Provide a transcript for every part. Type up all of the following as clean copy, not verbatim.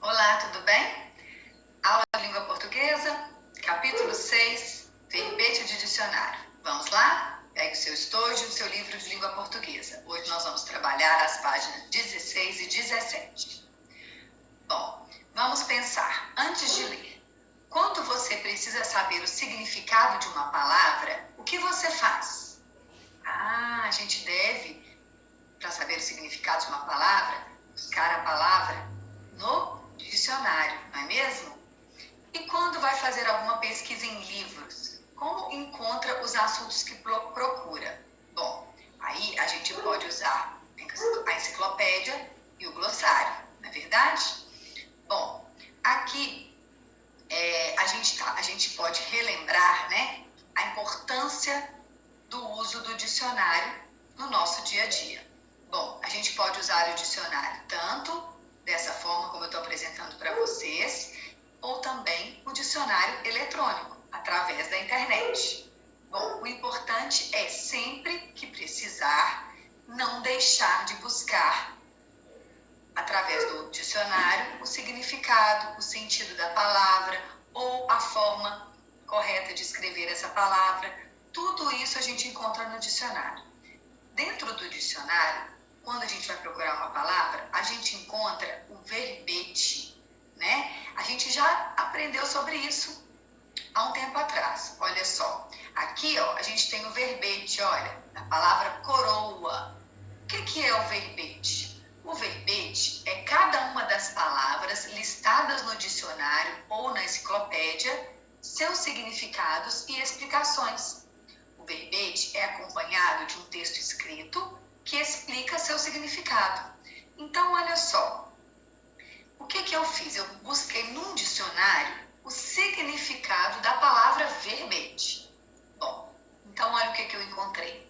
Olá, tudo bem? Aula de língua portuguesa, capítulo 6, verbete de dicionário. Vamos lá? Pegue o seu estojo e o seu livro de língua portuguesa. Hoje nós vamos trabalhar as páginas 16 e 17. Bom, vamos pensar, antes de ler. Quando você precisa saber o significado de uma palavra, o que você faz? A gente deve, para saber o significado de uma palavra, buscar a palavra no dicionário, não é mesmo? E quando vai fazer alguma pesquisa em livros, como encontra os assuntos que procura? Bom, aí a gente pode usar a enciclopédia e o glossário, não é verdade? Bom, aqui a gente pode relembrar, né, a importância do uso do dicionário no nosso dia a dia. Bom, a gente pode usar o dicionário tanto dessa forma como eu estou apresentando para vocês, ou também o dicionário eletrônico, através da internet. Bom, o importante é sempre que precisar, não deixar de buscar, através do dicionário, o significado, o sentido da palavra, ou a forma correta de escrever essa palavra. Tudo isso a gente encontra no dicionário. Dentro do dicionário, quando a gente vai procurar uma palavra, a gente encontra o verbete, né? A gente já aprendeu sobre isso há um tempo atrás. Olha só, aqui ó, a gente tem o verbete, olha, a palavra coroa. O que é o verbete? O verbete é cada uma das palavras listadas no dicionário ou na enciclopédia, seus significados e explicações. O verbete é acompanhado de um texto escrito que explica seu significado. Então, olha só, o que eu fiz? Eu busquei num dicionário o significado da palavra verbete. Bom, então olha o que eu encontrei.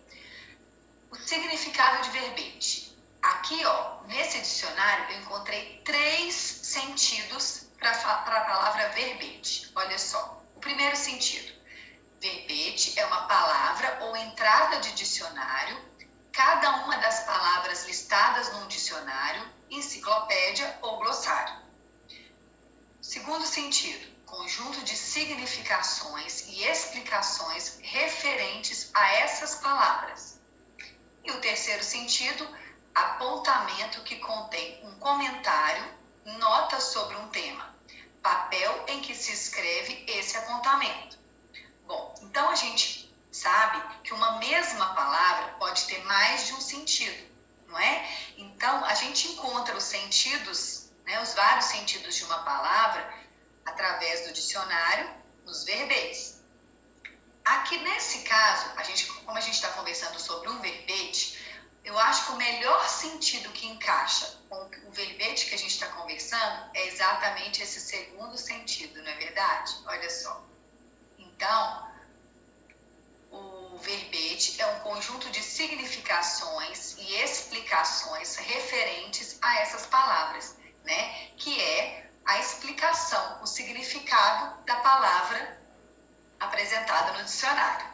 O significado de verbete. Aqui, ó, nesse dicionário, eu encontrei 3 sentidos para a palavra verbete. Olha só, o primeiro sentido. Verbete é uma palavra ou entrada de dicionário, cada uma das palavras listadas num dicionário, enciclopédia ou glossário. Segundo sentido, conjunto de significações e explicações referentes a essas palavras. E o terceiro sentido, apontamento que contém um comentário, nota sobre um tema, papel em que se escreve esse apontamento. Bom, então a gente sabe que uma mesma palavra pode ter mais de um sentido, não é? Então, a gente encontra os sentidos, né, os vários sentidos de uma palavra através do dicionário, nos verbetes. Aqui nesse caso, como a gente está conversando sobre um verbete, eu acho que o melhor sentido que encaixa com o verbete que a gente está conversando é exatamente esse segundo sentido, não é verdade? Olha só. Então, o verbete é um conjunto de significações e explicações referentes a essas palavras, né? Que é a explicação, o significado da palavra apresentada no dicionário.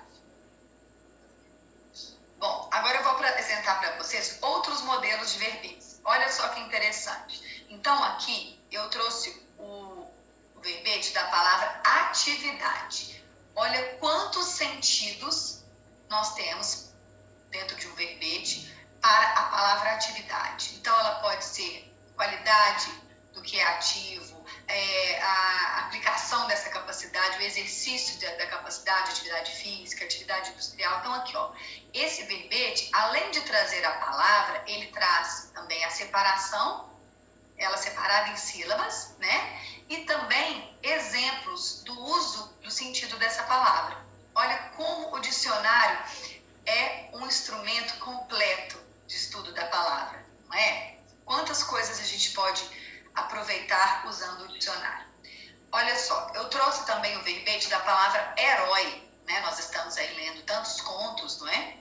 Bom, agora eu vou apresentar para vocês outros modelos de verbetes. Olha só que interessante. Então, aqui eu trouxe o verbete da palavra atividade. Olha quantos sentidos nós temos dentro de um verbete para a palavra atividade. Então, ela pode ser qualidade do que é ativo, a aplicação dessa capacidade, o exercício da capacidade, atividade física, atividade industrial. Então, aqui, ó, esse verbete, além de trazer a palavra, ele traz também a separação, ela separada em sílabas, né? E também exemplos do uso do sentido dessa palavra. Olha como o dicionário é um instrumento completo de estudo da palavra, não é? Quantas coisas a gente pode aproveitar usando o dicionário. Olha só, eu trouxe também o verbete da palavra herói, né? Nós estamos aí lendo tantos contos, não é?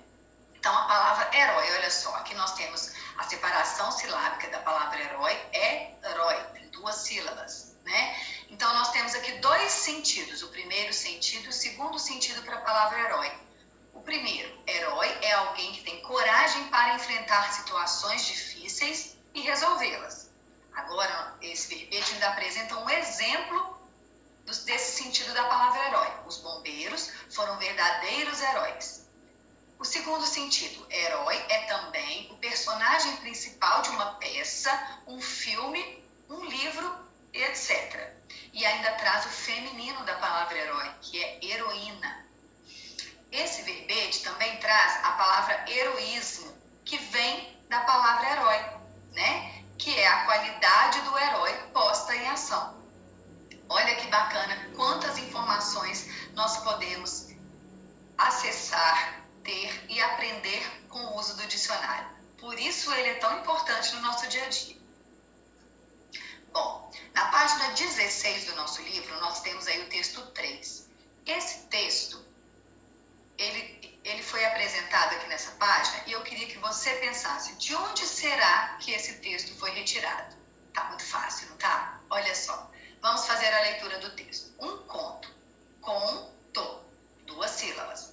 Então, a palavra herói, olha só, aqui nós temos a separação silábica da palavra herói, é herói, tem 2 sílabas, né? Então, nós temos aqui 2 sentidos, o primeiro sentido e o segundo sentido para a palavra herói. O primeiro, herói é alguém que tem coragem para enfrentar situações difíceis e resolvê-las. Agora, esse verbete ainda apresenta um exemplo desse sentido da palavra herói. Os bombeiros foram verdadeiros heróis. O segundo sentido, herói, é também o personagem principal de uma peça, um filme, um livro, etc. E ainda traz o feminino da palavra herói, que é heroína. Esse verbete também traz a palavra heroísmo, que vem da palavra herói, né? Que é a qualidade do herói posta em ação. Olha que bacana, quantas informações nós podemos acessar, ter e aprender com o uso do dicionário. Por isso ele é tão importante no nosso dia a dia. Bom, na página 16 do nosso livro, nós temos aí o texto 3. Esse texto, ele foi apresentado aqui nessa página e eu queria que você pensasse, de onde será que esse texto foi retirado? Tá muito fácil, não tá? Olha só, vamos fazer a leitura do texto. Um conto, conto, 2 sílabas.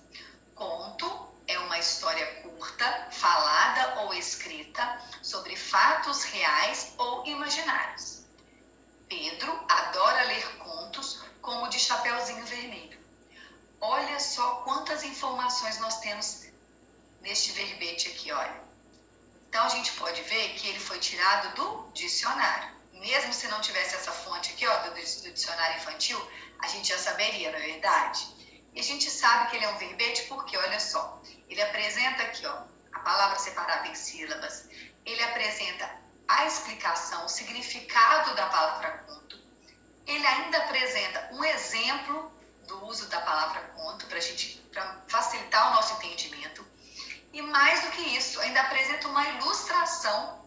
Conto é uma história curta, falada ou escrita, sobre fatos reais ou imaginários. Pedro adora ler contos como o de Chapeuzinho Vermelho. Olha só quantas informações nós temos neste verbete aqui, olha. Então, a gente pode ver que ele foi tirado do dicionário. Mesmo se não tivesse essa fonte aqui, ó, do dicionário infantil, a gente já saberia, não é verdade? E a gente sabe que ele é um verbete porque, olha só, ele apresenta aqui, ó, a palavra separada em sílabas, ele apresenta a explicação, o significado da palavra conto, ele ainda apresenta um exemplo do uso da palavra conto para facilitar o nosso entendimento, e mais do que isso, ainda apresenta uma ilustração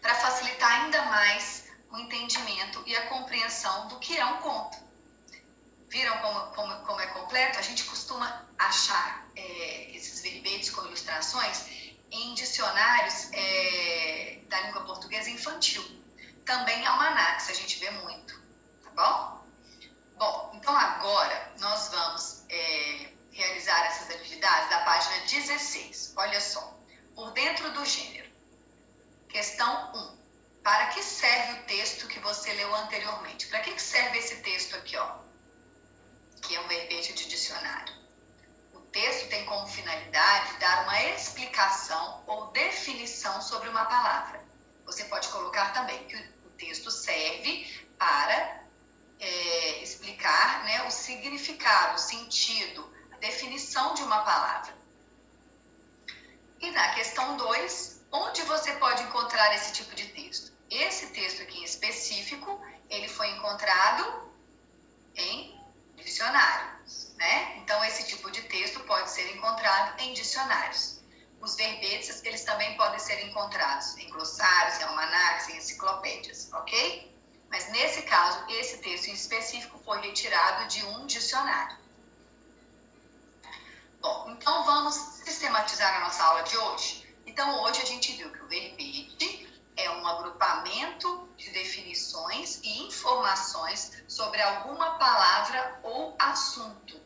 para facilitar ainda mais o entendimento e a compreensão do que é um conto. Viram como é completo? A gente costuma achar esses verbetes com ilustrações em dicionários da língua portuguesa infantil. Também almanacs, a gente vê muito, tá bom? Bom, então agora nós vamos realizar essas atividades da página 16. Olha só, por dentro do gênero. Questão 1. Para que serve o texto que você leu anteriormente? Para que serve esse texto aqui, ó? Que é um verbete de dicionário. O texto tem como finalidade dar uma explicação ou definição sobre uma palavra. Você pode colocar também que o texto serve para explicar, né, o significado, o sentido, a definição de uma palavra. E na questão 2, onde você pode encontrar esse tipo de texto? Esse texto aqui em específico, ele foi encontrado em dicionários, né? Então, esse tipo de texto pode ser encontrado em dicionários. Os verbetes, eles também podem ser encontrados em glossários, em almanacs, em enciclopédias, ok? Mas, nesse caso, esse texto em específico foi retirado de um dicionário. Bom, então vamos sistematizar a nossa aula de hoje. Então, hoje a gente viu que o verbete é um agrupamento de definições e informações sobre alguma palavra ou assunto.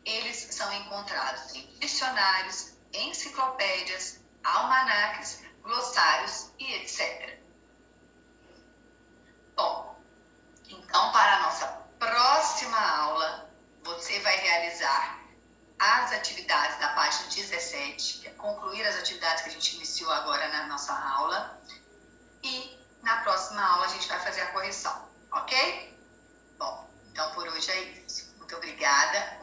Eles são encontrados em dicionários, enciclopédias, almanacs, glossários e etc. Bom, então para a nossa próxima aula, você vai realizar as atividades da página 17, que é concluir as atividades que a gente iniciou agora na nossa aula. E na próxima aula a gente vai fazer a correção, ok? Bom, então por hoje é isso. Muito obrigada.